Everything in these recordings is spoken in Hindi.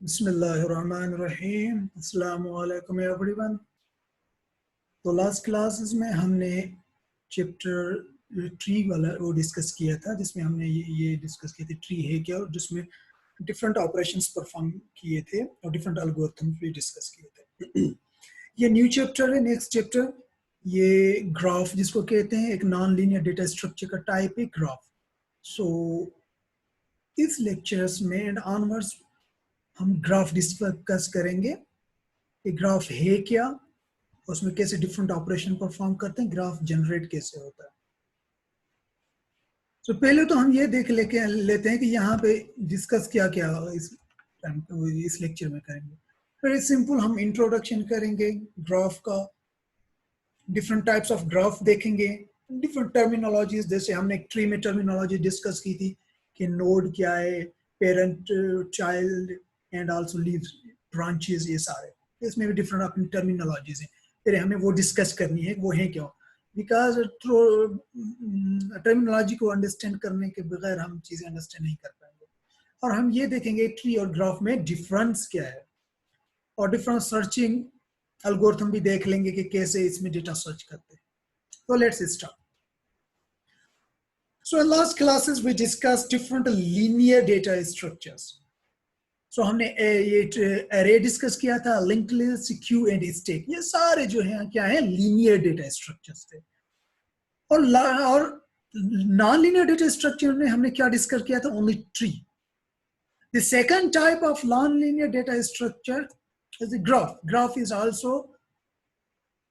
बिस्मिल्लाहिर्रहमानिर्रहीम। अस्सलामु अलैकुम एवरीवन। तो लास्ट क्लासेस में हमने चैप्टर ट्री वाला वो डिस्कस किया था, जिसमें हमने ये डिस्कस किए थे ट्री है क्या, और जिसमें डिफरेंट ऑपरेशंस परफॉर्म किए थे और डिफरेंट एल्गोरिथम्स भी डिस्कस किए थे। ये न्यू चैप्टर है, नेक्स्ट चैप्टर। ये ग्राफ जिसको कहते हैं, एक नॉन लीनियर डेटा स्ट्रक्चर का टाइप है ग्राफ। सो इस लेक्चर्स में एंड ऑनवर्ड्स हम ग्राफ डिस्कस करेंगे कि ग्राफ है क्या, उसमें कैसे डिफरेंट ऑपरेशन परफॉर्म करते हैं, ग्राफ जनरेट कैसे होता है। तो पहले तो हम ये देख लेते हैं कि यहाँ पे डिस्कस क्या क्या इस लेक्चर में करेंगे। वेरी सिंपल, हम इंट्रोडक्शन करेंगे ग्राफ का, डिफरेंट टाइप्स ऑफ ग्राफ देखेंगे, डिफरेंट टर्मिनोलॉजीज। जैसे हमने एक ट्री में टर्मिनोलॉजी डिस्कस की थी कि नोड क्या है, parent, child and also leaves, branches, ये सारे इसमें भी डिफरेंट अपनी टर्मिनोलॉजीज हैं। फिर हमें वो डिस्कस करनी है वो है क्यों, बिकॉज टर्मिनोलॉजी को अंडरस्टैंड करने के बगैर हम चीजें अंडरस्टैंड नहीं कर पाएंगे। और हम ये देखेंगे ट्री और ग्राफ में डिफरेंस क्या है, और डिफरेंट सर्चिंग एल्गोरिथम भी देख लेंगे कि कैसे इसमें डेटा सर्च करते हैं। So let's start. So in last classes we discussed different linear data structures. So हमने ये array डिस्कस किया था, linked list, queue and stack, ये सारे जो हैं क्या है, linear data structures थे। और नॉन लीनियर डेटा स्ट्रक्चर में हमने क्या डिस्कस किया था, only tree. The second type of non-linear data structure is the graph. Graph is also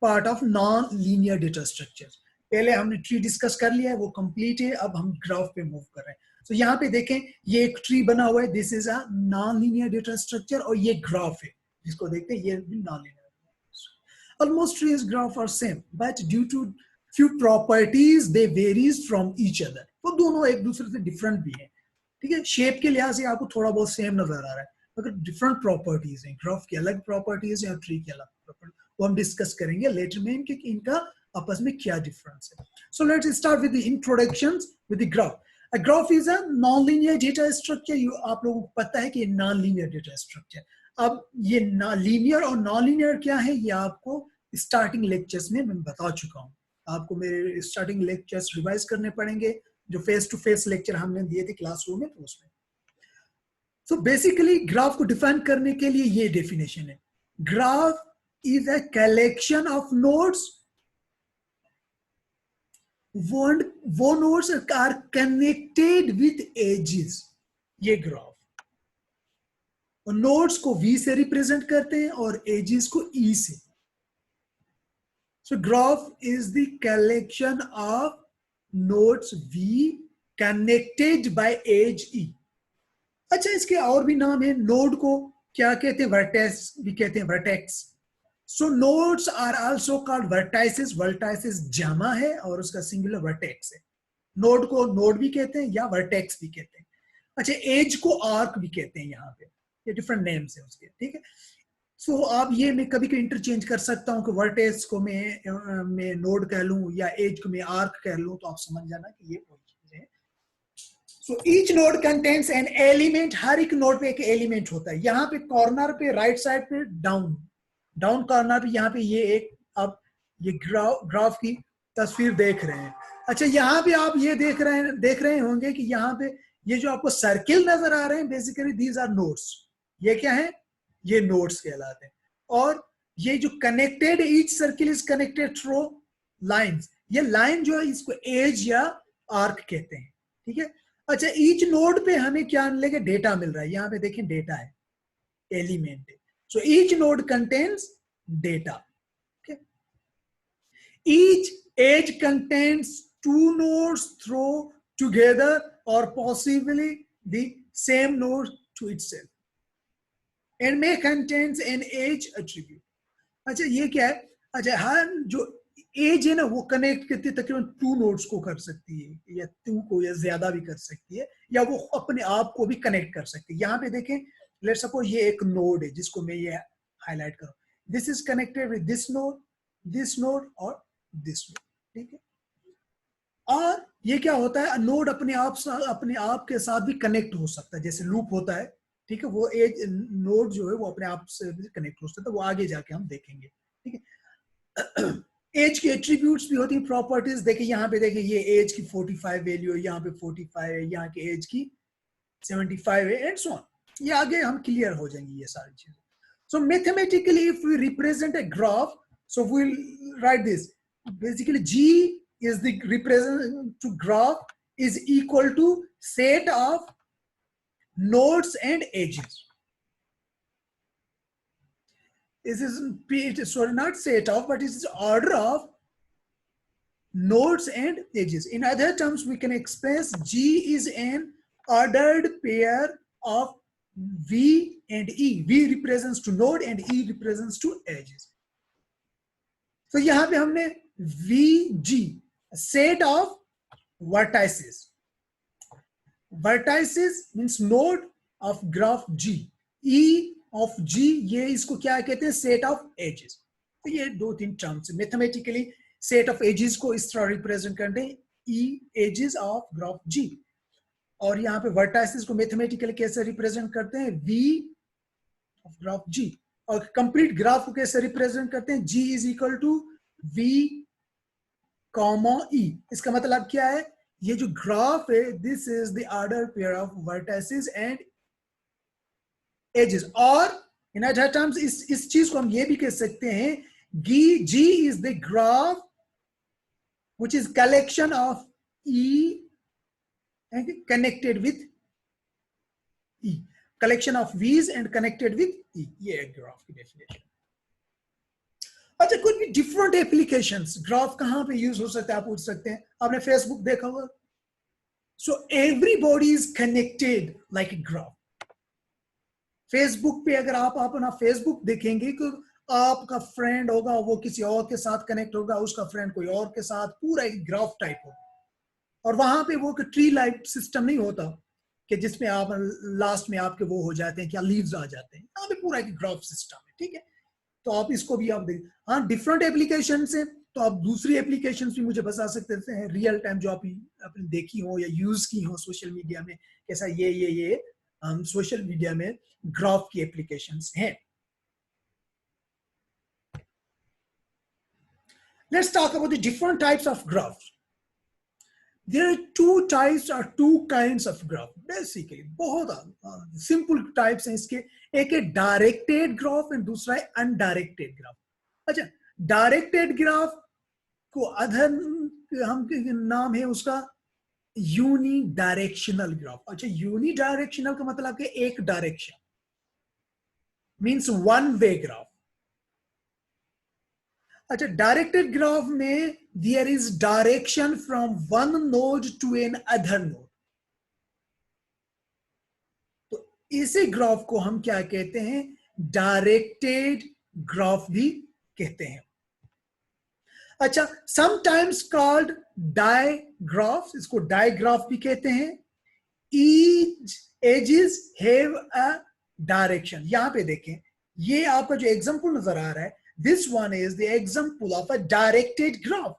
part of non-linear data structure. पहले हमने ट्री डिस्कस कर लिया है, वो कंप्लीट है। अब हम ग्राफ पे मूव कर रहे हैं। तो यहाँ पे देखें, ये एक ट्री बना हुआ है, this is a non linear data structure, और ये ग्राफ है जिसको देखते हैं, ये non linear. Almost trees graph are same, but due to few properties they varies from each other. वो दोनों एक दूसरे से डिफरेंट भी है, ठीक है। शेप के लिहाज से आपको थोड़ा बहुत सेम नजर आ रहा है, मगर डिफरेंट प्रॉपर्टीज हैं। ग्राफ की अलग प्रॉपर्टीज है और ट्री की अलग प्रॉपर्टीज, वो हम डिस्कस करेंगे लेटर में कि इनका आपस में क्या डिफरेंस है। So let's start with the introductions with the graph. A graph is a non-linear data structure. आप लोगों को पता है कि non-linear data structure। अब ये लीनियर और नॉन लीनियर क्या है, ये आपको स्टार्टिंग लेक्चर्स में मैं बता चुका हूँ। आपको मेरे स्टार्टिंग लेक्चर्स रिवाइज करने पड़ेंगे, जो फेस टू फेस लेक्चर हमने दिए थे क्लासरूम में, तो उसमें। सो बेसिकली ग्राफ को डिफाइन करने के लिए ये डेफिनेशन है, graph is a collection of nodes, वो nodes are connected with edges. ये ग्राफ नोड्स को V से रिप्रेजेंट करते हैं और एजेस को E से। So graph is the collection of nodes V connected by edge E। अच्छा, इसके और भी नाम है। नोड को क्या कहते हैं, वर्टेक्स भी कहते हैं, vertex. So nodes are also called vertices. Vertices जमा है और उसका सिंगुलर वर्टेक्स है। नोड को नोड भी कहते हैं या वर्टेक्स भी कहते हैं। अच्छा, एज को आर्क भी कहते हैं। यहाँ पे ये डिफरेंट नेम्स है उसके, ठीक है। सो आप ये मैं कभी कभी इंटरचेंज कर सकता हूँ कि वर्टेक्स को मैं नोड कह लूँ या एज को मैं आर्क कह लूँ, तो आप समझ जाना कि ये वही चीज है। So each node contains an element. हर एक नोड पे एक एलिमेंट होता है। यहाँ पे कॉर्नर पे राइट साइड पे डाउन कॉर्नर पे यहाँ पे ये एक, आप ये ग्राफ की तस्वीर देख रहे हैं। अच्छा, यहाँ पे आप ये देख रहे होंगे कि यहाँ पे ये जो आपको सर्किल नजर आ रहे हैं, बेसिकली दीज आर नोड्स। ये क्या है, ये नोड्स कहलाते हैं। और ये जो connected, each circle is connected through lines. ये लाइन जो है इसको एज या आर्क कहते हैं, ठीक है। अच्छा, ईच नोड पे हमें क्या मिलेगा, डेटा मिल रहा है। यहाँ पे देखें, डेटा है, एलिमेंट है। So each node contains data. Each edge contains two nodes throw together और possibly the same node to itself and may contains an edge attribute. अच्छा, ये क्या है, अच्छा हर जो एज है ना, वो कनेक्ट करती है तकरीबन टू नोड्स को कर सकती है, या टू को या ज्यादा भी कर सकती है, या वो अपने आप को भी कनेक्ट कर सकती है। यहाँ पे देखें, लेट सपोज ये एक नोड है जिसको मैं ये हाईलाइट करूं, this is connected with this node और दिस नोड, ठीक है। और ये क्या होता है, नोड अपने आप के साथ भी कनेक्ट हो सकता है, जैसे लूप होता है। ठीक है, वो एज नोड जो है वो अपने आप से कनेक्ट हो सकता है, वो आगे जाके हम देखेंगे, ठीक है। एज की एट्रीब्यूट्स भी होती है, प्रॉपर्टीज। देखिए यहाँ पे, देखिए ये एज की 45 वैल्यू है, यहाँ पे 45 है, यहाँ के एज की 75 है, एंड सो ऑन। ये आगे हम क्लियर हो जाएंगे ये सारी चीजें। So mathematically, if we represent a graph, so we'll write this. Basically, G is the represent to graph is equal to set of nodes and edges. This is sorry, not set of, but it is order of nodes and edges. In other terms, we can express G is an ordered pair of V and E. V represents to node and E represents to edges. तो यहां पे हमने VG set of vertices. Vertices means node of graph G. E of G, ये इसको क्या कहते हैं, set of edges. तो ये दो तीन terms mathematically set of edges को इस तरह रिप्रेजेंट करते हैं, E edges of graph G. और यहाँ पे vertices को मैथमेटिकली कैसे रिप्रेजेंट करते हैं, V of graph G. और कंप्लीट ग्राफ को कैसे रिप्रेजेंट करते हैं, G is equal to V comma E. इसका मतलब क्या है, ये जो ग्राफ है, this is the order pair of vertices and edges. और इन अदर टर्म्स इस चीज को हम ये भी कह सकते हैं, G is the graph which is collection of E and connected with E. Collection of V's and connected with E. ये है ग्राफ की डेफिनेशन. अच्छा, कुछ भी डिफरेंट एप्लीकेशंस, ग्राफ कहां पे यूज हो सकता है, आप पूछ सकते हैं. आपने फेसबुक देखा होगा, so everybody is connected like a graph. Facebook पे अगर आप अपना फेसबुक देखेंगे तो आपका फ्रेंड होगा, वो किसी और के साथ कनेक्ट होगा, उसका फ्रेंड कोई और के साथ, पूरा एक ग्राफ टाइप होगा. और वहां पे वो ट्री लाइफ सिस्टम नहीं होता कि जिसमें आप लास्ट में आपके वो हो जाते हैं, क्या लीव्स आ जाते हैं. यहाँ पे पूरा एक ग्राफ सिस्टम है, ठीक है. तो आप इसको भी आप देख, हाँ डिफरेंट एप्लीकेशन से. तो आप दूसरी एप्लीकेशन भी मुझे बता सकते हैं रियल टाइम जो आप आपने देखी हो या यूज की हो सोशल मीडिया में, कैसा ये सोशल मीडिया में ग्राफ की एप्लीकेशंस हैं. Let's talk about the different types of graphs. There are two types or two kinds of graph. Basically, बहुत simple types हैं इसके. एक है directed graph and दूसरा है undirected graph. अच्छा, directed graph को अदर हम नाम है उसका unidirectional graph. अच्छा, unidirectional का मतलब कि एक direction, means one way graph. अच्छा, डायरेक्टेड ग्राफ में there is direction from one node to another node. तो इसी ग्राफ को हम क्या कहते हैं, डायरेक्टेड ग्राफ भी कहते हैं. अच्छा, समटाइम्स कॉल्ड डायग्राफ, इसको डायग्राफ भी कहते हैं. Each edges have a direction. यहां पे देखें, ये आपका जो एग्जांपल नजर आ रहा है, this one is the example of a directed graph.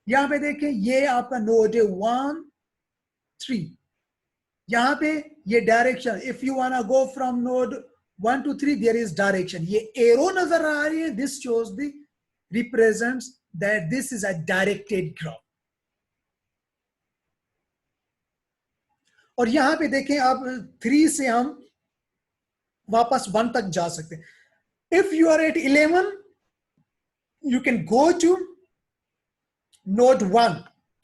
यहां पे देखें, ये आपका नोड है 1 3. यहां पे ये direction, if you want to go from node 1 to 3 there is direction. ये एरो नजर आ रही है, this shows the represents that this is a directed graph. और यहां पे देखें, अब 3 से हम वापस 1 तक जा सकते हैं. If you are at 11, you can go to node 1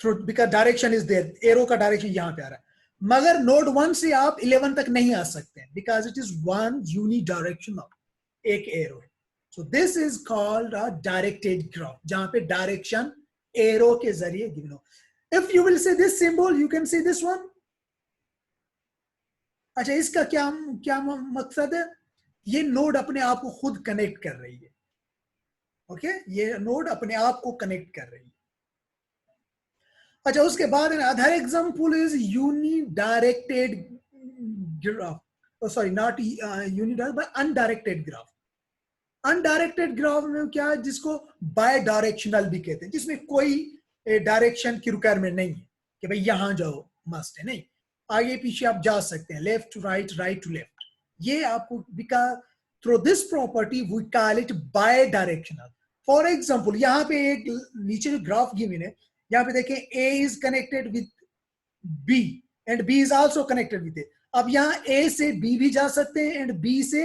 through, because direction is there. Arrow का direction यहाँ पे आ रहा है. मगर node 1 से आप 11 तक नहीं आ सकते हैं, because it is one unidirectional, एक arrow है. So this is called a directed graph, जहाँ पे direction arrow के जरिए given हो. If you will see this symbol, you can see this one. अच्छा, इसका क्या मकसद है, ये नोड अपने आप को खुद कनेक्ट कर रही है. ओके, ये नोड अपने आप को कनेक्ट कर रही है. अच्छा, उसके बाद other example is unidirected graph. Sorry, not unidirect but undirected graph. Undirected graph में क्या है, जिसको बाय डायरेक्शनल भी कहते हैं, जिसमें कोई डायरेक्शन की रिक्वायरमेंट नहीं है कि भाई यहां जाओ, मस्ट है नहीं. आगे पीछे आप जा सकते हैं, left to right, right to left. ये आपको because through this property we call it bidirectional. For example यहाँ पे एक नीचे जो ग्राफ गिवन है, यहाँ पे देखें A is connected with B and B is also connected with A. अब यहाँ ए से बी भी जा सकते हैं एंड बी से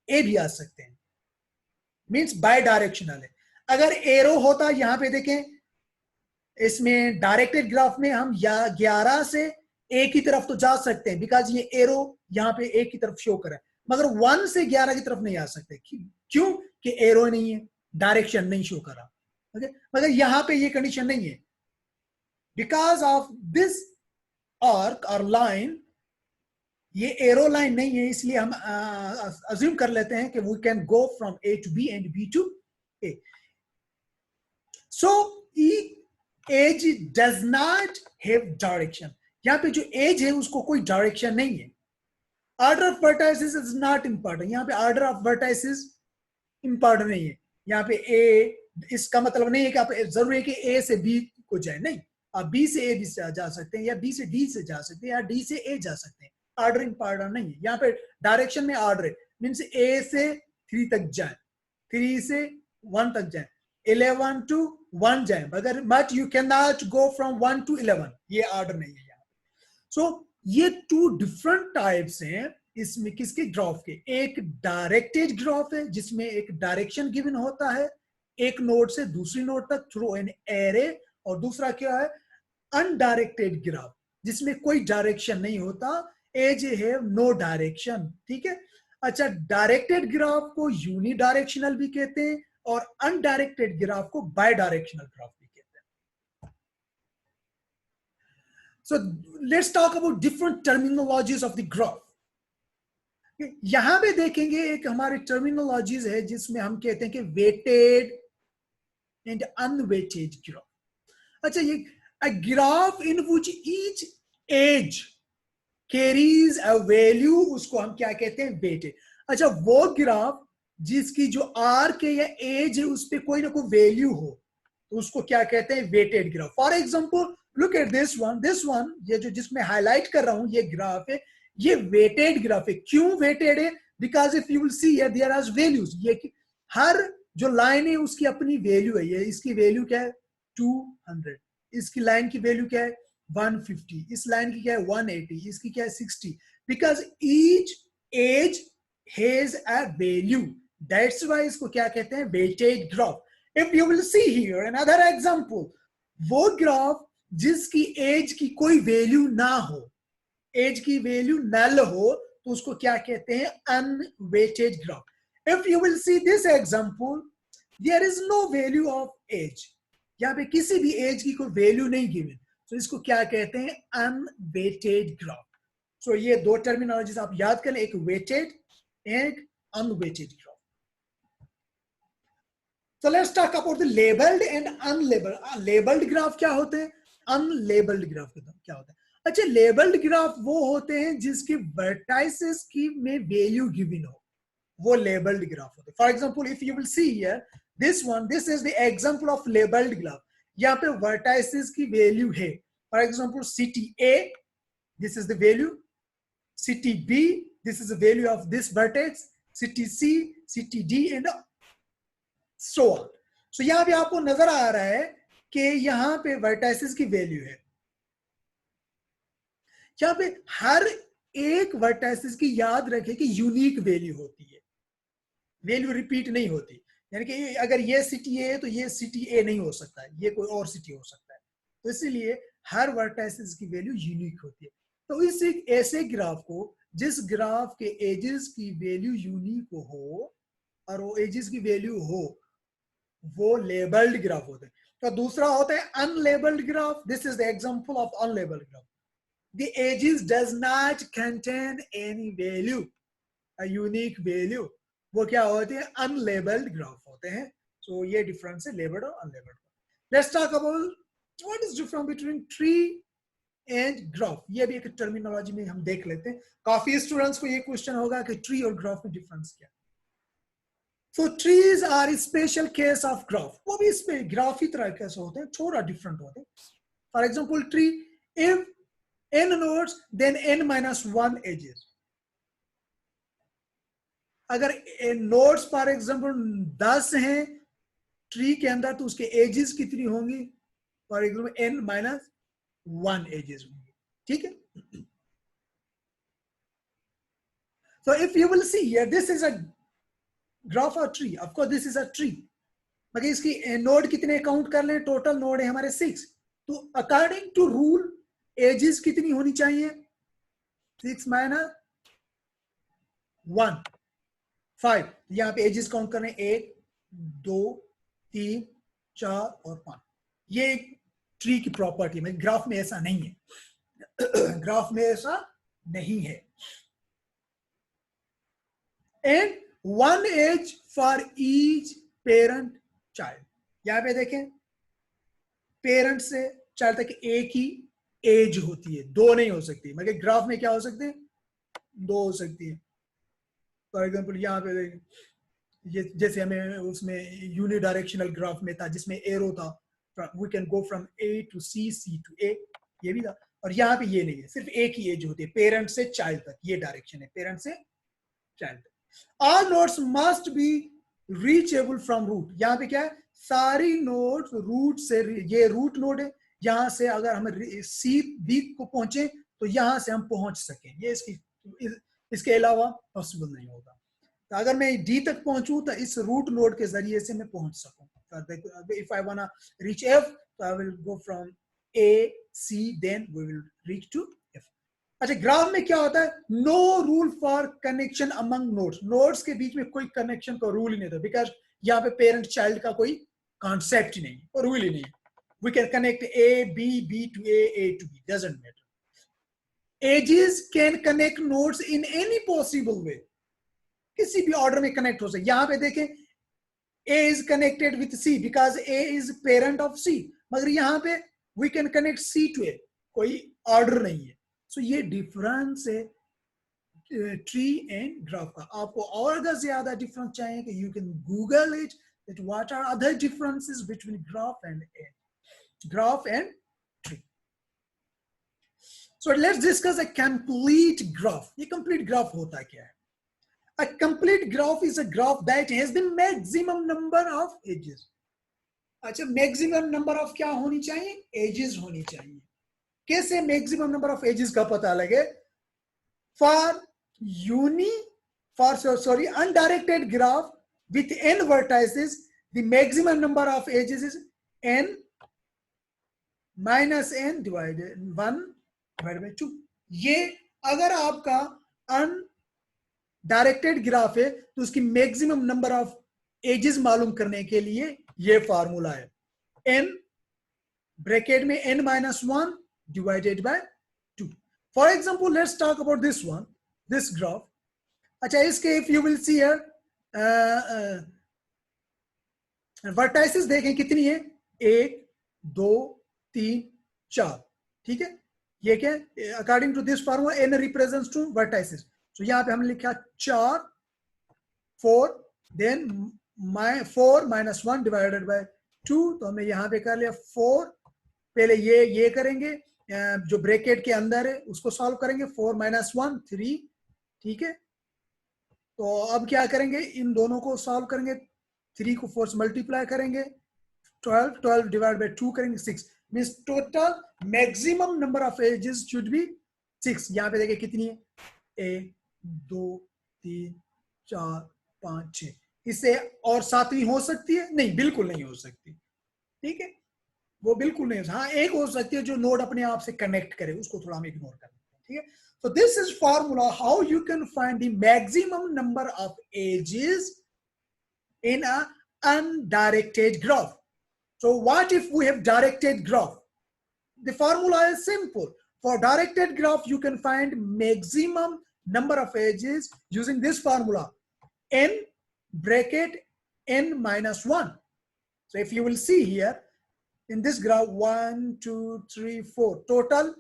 ए भी आ सकते हैं, मींस बाय डायरेक्शनल है। अगर एरो होता यहाँ पे देखें, इसमें डायरेक्टेड ग्राफ में हम या 11 से ए की तरफ तो जा सकते हैं बिकॉज ये एरो यहाँ पे ए की तरफ शो कर रहा है, मगर 1 से 11 की तरफ नहीं आ सकते। क्यों? कि एरो नहीं है, डायरेक्शन नहीं शो कर रहा। ओके, मगर यहाँ पे ये कंडीशन नहीं है बिकॉज ऑफ दिस आर्क और लाइन, ये एरो लाइन नहीं है, इसलिए हम अज्यूम कर लेते हैं कि we can go from A to B and B to A. So edge does not have direction. यहाँ पे जो एज है उसको कोई डायरेक्शन नहीं है। Order of vertices is not important. यहाँ पे ऑर्डर ऑफ वर्टाइसेस इंपॉर्टेंट नहीं है। यहाँ पे ए, इसका मतलब नहीं है कि आप जरूरी है कि ए से बी को जाए, नहीं, आप बी से ए भी जा सकते हैं या बी से डी से जा सकते हैं या डी से ए जा सकते हैं। ऑर्डर इंपॉर्टेंट नहीं है। यहाँ पे डायरेक्शन में ऑर्डर है, मीन्स ए से 3 तक जाए, 3 से 1 तक जाए, 11 to 1 जाए, मगर but you can not go from 1 to 11, ये ऑर्डर नहीं है यहाँ। सो ये 2 डिफरेंट टाइप्स हैं इसमें किसके ग्राफ के। एक डायरेक्टेड ग्राफ है जिसमें एक डायरेक्शन गिवन होता है एक नोड से दूसरी नोड तक थ्रू एन एरे, और दूसरा क्या है अनडायरेक्टेड ग्राफ जिसमें कोई डायरेक्शन नहीं होता, एज हैव नो डायरेक्शन। ठीक है, अच्छा, डायरेक्टेड ग्राफ को यूनिडायरेक्शनल भी कहते हैं और अनडायरेक्टेड ग्राफ को बाय डायरेक्शनल ग्राफ भी कहते हैं। So let's talk about different terminologies of the graph. यहां पे देखेंगे एक हमारी टर्मिनोलॉजीज है जिसमें हम कहते हैं कि वेटेड एंड अनवेटेड ग्राफ। अच्छा, ये a graph in which each edge carries a value, उसको हम क्या कहते हैं वेटेड। अच्छा, वो ग्राफ जिसकी जो आर्क है या एज है उस पर कोई ना कोई वैल्यू हो तो उसको क्या कहते हैं weighted graph. For example look at this one, ये जो जिसमें हाईलाइट कर रहा हूं ये ग्राफ है, ये वेटेड ग्राफ है। क्यों वेटेड है? Because if you will see here there are values, ये हर जो लाइन है उसकी अपनी वैल्यू है। ये इसकी वैल्यू क्या है 200, इसकी लाइन की वैल्यू क्या है 150, इस लाइन की क्या है 180, इसकी क्या है 60, because each edge has a value, that's why इसको क्या कहते हैं weighted graph. If you will see here another example, वो ग्राफ जिसकी एज की कोई वैल्यू ना हो, एज की वैल्यू नल हो, तो उसको क्या कहते हैं unweighted graph. If you will see this example, there is no value of edge, यहाँ पे किसी भी एज की कोई वैल्यू नहीं गिवन, तो इसको क्या कहते हैं अनवेटेड ग्राफ। सो ये 2 टर्मिनोलॉजीज आप याद करें, एक वेटेड एक unweighted graph. So let's talk about the labeled and unlabeled। labeled graph क्या होते हैं, अनलेबल्ड ग्राफ क्या होता है। अच्छा, लेबल्ड ग्राफ वो होते हैं जिसकी वर्टाइसेस की में वैल्यू गिवन हो, वो लेबल्ड ग्राफ होते हैं। For example if you will see here this one, this is the example of labelled graph. यहाँ पे वर्टाइसेस की वैल्यू है, for example city A, this is the value, city B, this is the value of this vertex, city C, city D and so on. So यहाँ पे आपको नजर आ रहा है कि यहाँ पे वर्टाइसेस की वैल्यू है, यहाँ पे हर एक वर्टाइसेस की याद रखें कि यूनिक वैल्यू होती है, वैल्यू रिपीट नहीं होती। यानी कि अगर ये सिटी ए है तो ये सिटी ए नहीं हो सकता है, ये कोई और सिटी हो सकता है, तो इसीलिए हर वर्टाइसेस की वैल्यू यूनिक होती है। तो इस एक ऐसे ग्राफ को जिस ग्राफ के एजेस की वैल्यू यूनिक हो और वो एजेस की वैल्यू हो, वो लेबल्ड ग्राफ होते हैं। तो दूसरा होता है unlabelled graph. This is the example of unlabelled graph. The edges does not contain any value, a unique value। वो क्या होते हैं unlabeled ग्राफ होते हैं। So ये डिफरेंस है labeled और unlabeled। Let's talk about what is difference between tree and graph। ये भी एक टर्मिनोलॉजी में हम देख लेते हैं। काफी स्टूडेंट्स को ये क्वेश्चन होगा कि ट्री और ग्राफ में डिफरेंस क्या है। So trees are a special case of graph। वो भी इस पे ग्राफ ही तरह कैसे होते हैं, थोड़ा डिफरेंट होते हैं। For example tree, if n nodes then n minus 1 edges। अगर नोड्स फॉर एग्जांपल 10 हैं ट्री के अंदर, तो उसके एजेस कितनी होंगी? फॉर एग्जांपल n-1 एजेस होंगी, ठीक है। So if you will see here, this is a graph or tree. Of course, this is a tree. मगर इसकी नोड कितने काउंट कर लें? टोटल नोड है हमारे 6. तो अकॉर्डिंग टू रूल एजेस कितनी होनी चाहिए? 6 माइनस 1 5. यहां पे एजेस काउंट करने 1 2 3 4 और 5. ये एक ट्री की प्रॉपर्टी है, ग्राफ में ऐसा नहीं है। ग्राफ में ऐसा नहीं है। And 1 edge for each parent child. यहां पे देखें, पेरेंट से चाइल्ड तक एक ही एज होती है, 2 नहीं हो सकती। मगर ग्राफ में क्या हो सकते हैं? 2 हो सकती है। फॉर एग्जांपल यहाँ पे देखें, ये जैसे हमें उसमें यूनिडायरेक्शनल ग्राफ में था जिसमें एरो था, we can go from A to C, C to A, ये भी था। और यहाँ पे ये नहीं है, सिर्फ एक ही एज होती है, पेरेंट से चाइल्ड तक। ये डायरेक्शन है, पेरेंट से चाइल्ड तक। All nodes must be reachable from root. यहाँ पे क्या है? सारी नोड्स रूट से, ये रूट नोड है, यहाँ से अगर हम सी बी को पहुंचे तो यहाँ से हम पहुंच सकें। ये इसके अलावा पॉसिबल नहीं होगा। तो अगर मैं डी तक पहुंचूं तो इस रूट नोड के जरिए से मैं पहुंच सकूं। If I want reach F, तो I will go from A C, then we will reach to F. अच्छा, ग्राफ में क्या होता है? No rule for connection among nodes. Nodes के बीच में कोई कनेक्शन का रूल ही नहीं था, बिकॉज यहाँ पे पेरेंट चाइल्ड का कोई कॉन्सेप्ट ही नहीं और रूल ही नहीं है. We can connect A B, B to A to B, doesn't matter. Edges can connect nodes in any possible way. किसी भी ऑर्डर में कनेक्ट हो सकते. यहां पे देखें, A is connected with C because A is parent of C. मगर यहाँ पे we can connect C to A. कोई ऑर्डर नहीं है. So ये डिफरेंस है ट्री एंड ग्राफ का. आपको और अगर ज्यादा डिफरेंस चाहिए कि you can Google it, that what are other differences between graph and tree. So let's discuss a complete graph. ये complete graph होता क्या है? A complete graph is a graph that has the maximum number of edges. अच्छा, maximum number of क्या होनी चाहिए? Edges होनी चाहिए. कैसे maximum number of edges का पता लगे? For undirected graph with n vertices, the maximum number of edges is n minus n divided 1 divided by 2. ये अगर आपका डायरेक्टेड ग्राफ है तो उसकी मैक्सिमम नंबर ऑफ एजेस मालूम करने के लिए ये फार्मूला है, n ब्रैकेट में n minus 1 divided by 2. For example, let's talk about this one, this graph. अच्छा, इसके if you will see here, vertices देखें कितनी है? 1 2 3 4. ठीक है, ये क्या है? According to this formula n represents to vertices. तो यहां पे हमने लिखा 4 4, देन 4 minus 1 divided by 2. तो हमने यहां पे कर लिया 4. पहले ये करेंगे, जो ब्रैकेट के अंदर है उसको सॉल्व करेंगे. 4 minus 1 3. ठीक है, तो अब क्या करेंगे? इन दोनों को सॉल्व करेंगे. 3 को 4 से मल्टीप्लाई करेंगे. 12 डिवाइड बाय 2 करेंगे 6. Means total maximum number of edges should be 6. यहां पे देखिए कितनी है? 1 2 3 4 5 6. इससे और 7वीं हो सकती है? नहीं, बिल्कुल नहीं हो सकती. ठीक है, वो बिल्कुल नहीं. हाँ, एक हो सकती है जो नोड अपने आप से कनेक्ट करे, उसको थोड़ा हम इग्नोर कर देते हैं. ठीक है, so this is formula how you can find the maximum number of edges in a undirected graph. So what if we have directed graph? The formula is simple. For directed graph, you can find maximum number of edges using this formula, n bracket n minus 1. So if you will see here in this graph, 1 2 3 4 total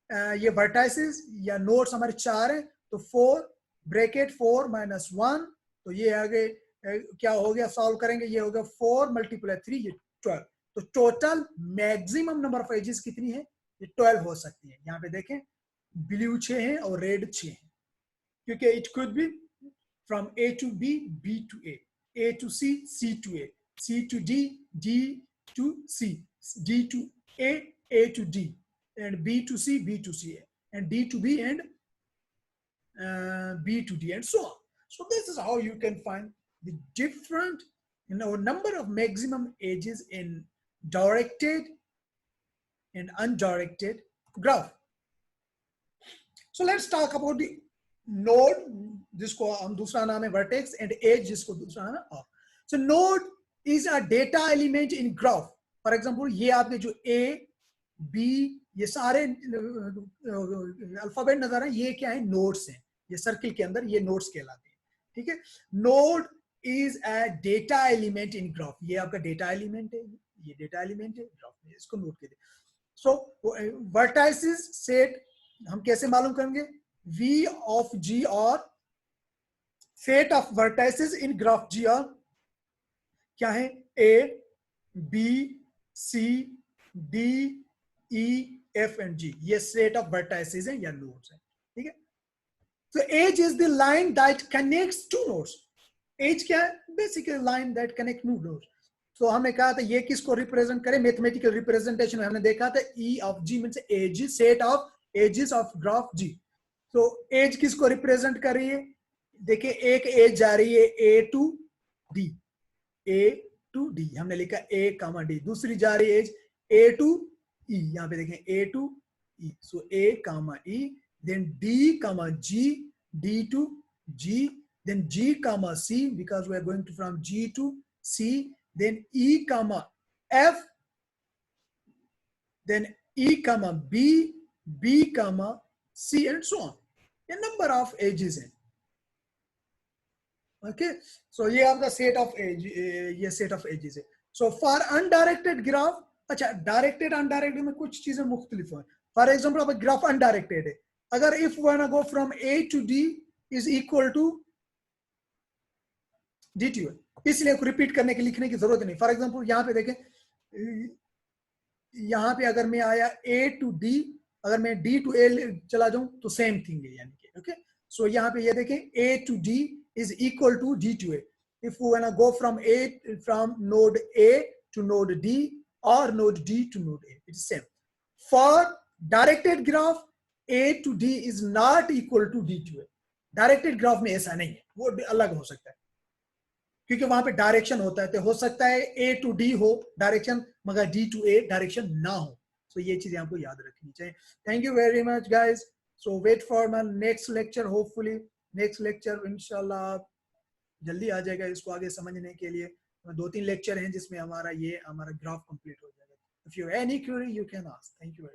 ये vertices या nodes हमारे 4 हैं. तो 4 bracket 4 minus 1, तो ये आगे क्या हो गया? सॉल्व करेंगे, ये हो गया 4 multiply 3, ये 12. तो total maximum number of edges कितनी है? ये 12 हो सकती है. यहाँ पे देखें, ब्लू 6 है और रेड 6 है, क्योंकि it could be from A to B, B to A to C, C to A, C to D, D to C, D to A to D, and B to C, B to C, and D to B, and B to D, and so on. So this is how you can find the different, number of maximum edges in directed and undirected graph. So let's talk about the node, जिसको हम दूसरा नाम है vertex, and edge, जिसको दूसरा नाम है arc. So node is a data element in graph. For example, ये आपके जो A, B, ये सारे अल्फाबेट नजर है, ये क्या है? नोड्स हैं. ये सर्किल के अंदर ये नोड्स कहलाते हैं. ठीक है. Node is a data element in graph. ये आपका डेटा एलिमेंट है, ये डेटा एलिमेंट है ग्राफ में, इसको नोड कहते हैं. सो वर्टाइसेस सेट हम कैसे मालूम करेंगे? V of G और set of vertices in graph G और क्या है? A, B, C, D, E, F and G. ये सेट ऑफ वर्टाइसेस हैं या नोड्स हैं. ठीक है. So edge is the line that connects two nodes. Edge क्या है? Basically line that connect two nodes. So हमने कहा था ये किसको रिप्रेजेंट करे? मैथमेटिकल रिप्रेजेंटेशन में हमने देखा था E of G means edge, set of edges of graph G. So edge किसको रिप्रेजेंट कर रही है? देखिए एक एज जा रही है A to D, A to D, हमने लिखा A, D. दूसरी जा रही है एज A to E, यहाँ पे देखें A to E. So A, E, then D, G, D to G, then G, C, because we are going to from G to C, then E, F, then E, B, B, C, and so on. A number of edges हैं. Okay, so ये आपका set of edge, ये set of edges है. So for undirected graph, अच्छा directed undirected में कुछ चीजें मुख्तलिफ हैं. For example, अब graph undirected है. अगर if we wanna go from A to D is equal to D to A, इसलिए रिपीट करने की लिखने की जरूरत नहीं. फॉर एग्जाम्पल यहाँ पे देखें, यहाँ पे अगर मैं आया A to D, अगर मैं D to A चला जाऊं तो सेम थिंग है, यानी कि ओके. सो यहाँ पे ये देखें A to D is equal to D to A. If we wanna go from node A to node D or node D to node A, it's same. For directed graph, A to D is not equal to D to A. Directed graph में ऐसा नहीं है, वो अलग हो सकता है क्योंकि वहां पे डायरेक्शन होता है. तो हो सकता है A to D हो डायरेक्शन, मगर D to A डायरेक्शन ना हो. सो ये चीजें आपको याद रखनी चाहिए. Thank you very much guys. So wait for my next lecture. Hopefully next lecture इंशाल्लाह जल्दी आ जाएगा इसको आगे समझने के लिए. 2-3 लेक्चर हैं जिसमें हमारा ग्राफ कंप्लीट हो जाएगा. If you have any query you can ask. Thank you.